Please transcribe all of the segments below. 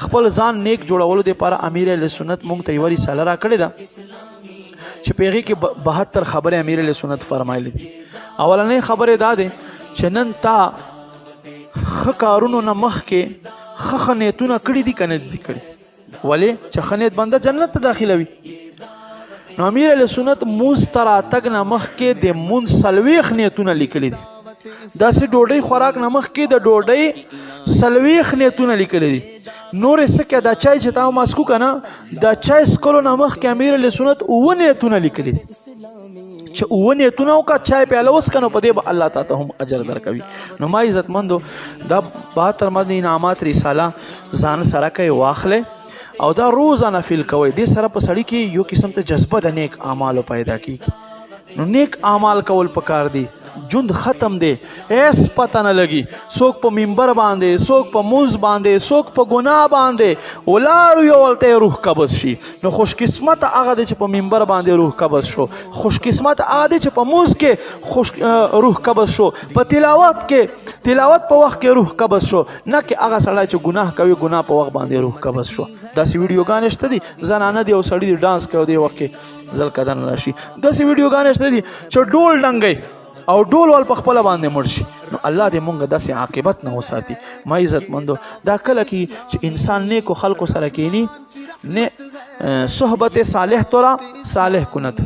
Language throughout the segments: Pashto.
خپل ځان نیک جوړولو دپاره امیر اهل سنت موږ ته یوه رساله راکړې ده چې په هغې کې 72 خبرې امیر اهل سنت فرمایلی دي. اولنۍ خبرې دا دی چې نن تا ښه کارونو نه مخکې ښه نیتونه کړي دي که نه دي کړي؟ ولې چې ښه نیت بنده جنت ته داخلوي. نو امیر اهل سنت مونځ ته راتګ نه مخکې د مونځ 40 نیتونه لیکلي دي. داسې ډوډۍ خوراک نه مخکې د ډوډۍ 40 نیتونه لیکلي دي. نورې څه کې دا چای چې تا ماسکو که نه دا چای څکلو نه مخکې امیر اهل سنت 9 نیتونه لیکلي دي چې 9 نیتونه وکړه چای پیاله وڅښه نو په دې به الله تعالی ته هم اجر درکوي. نو ما عزتمندو دا 72 مند انعامات رساله ځان سره کوي واخلئ او دا روزانه فیل کوئ. دې سره په سړي کې یو قسم ته جذبه د نیک اعمالو پیدا کیږي. نو نیک اعمال کول پکار دي. جند ختم دی ایس پته نه لګي څوک په منبر باندې څوک په مونځ باندې څوک په ګناه باندې ولاړ یو ولته روح قبض شي. نو خوش قسمت هغه دی چې په منبر باندې روح قبض شو. خوش قسمت هغه دی چې په مونځ کې روح قبض شو. په تلاوت په وخت کې روح قبض شو. نه کې هغه سړی چې ګناه کوي ګناه په وخت باندې روح قبض شو. داسې ویډیوګانې شته دي زنانه دی او سړي دی ډانس کوي دې وخت کې زل قدر نه راشي. داسې ویډیوګانې شته دي چې ډول ډنګی او ډول ول په خپله باندې مړ شي. نو الله دې مونږ داسې عاقبت نه وساتي. ما عزتمندو دا کله کې چې انسان نیکو خلکو سره کینی صحبت صالح تورا صالح کند.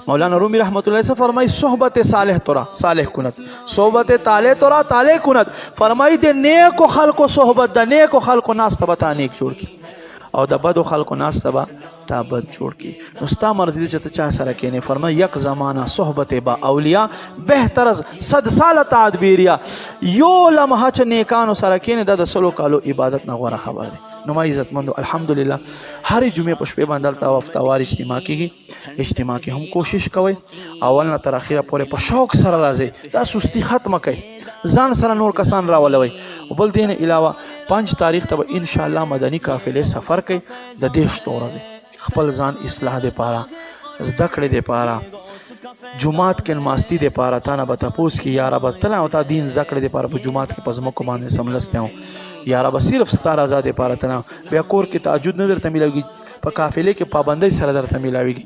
مولانا رومی رحمت الله سے فرمائی صحبت صالح تورا صالح کند صحبت طالح تورا طالح کند. فرمائی دې نیکو خلکو صحبت د نیکو خلکو ناسته به تا نیک جوړ کړي او د بدو خلکو ناسته به تا بد جوړ کړي. نو ستا مرضی دی چې ته چا سره کینې. فرمائی یک زمانه صحبت با اولیاء بهتر از 100 ساله تدبیریا. یو لمحه چې نیکانو سره کینې دا د 100 کالو عبادت نه غوره خبر دی. نو ما عزتمندو الحمدلله هرې جمعې په شپې باندې هلته هفتهوار اجتماع کېږي. اجتماع کې هم کوشش کوئ اول نه تر اخره پورې په شوق سره راځئ. دا سستی ختمه کوئ. ځان سره نور کسان راولوئ. او بل دې نه علاوه 5 تاریخ ته به انشاءالله مدني قافلې سفر کوي د 10 ورځې. خپل ځان اصلاح دپاره زده کړې دپاره جماعت کې نماستي دپاره تا نه به تپوس کي یا ربه تله او تا دین زده کړې دپاره په جماعت کې په ځمکو باندې سملستی وم یا ربه صرف ستا رضا دپاره ته نه بیا کور کې تهجد نه درته میلاویږي په قافلې کې پابندۍ سره درته میلاویږي.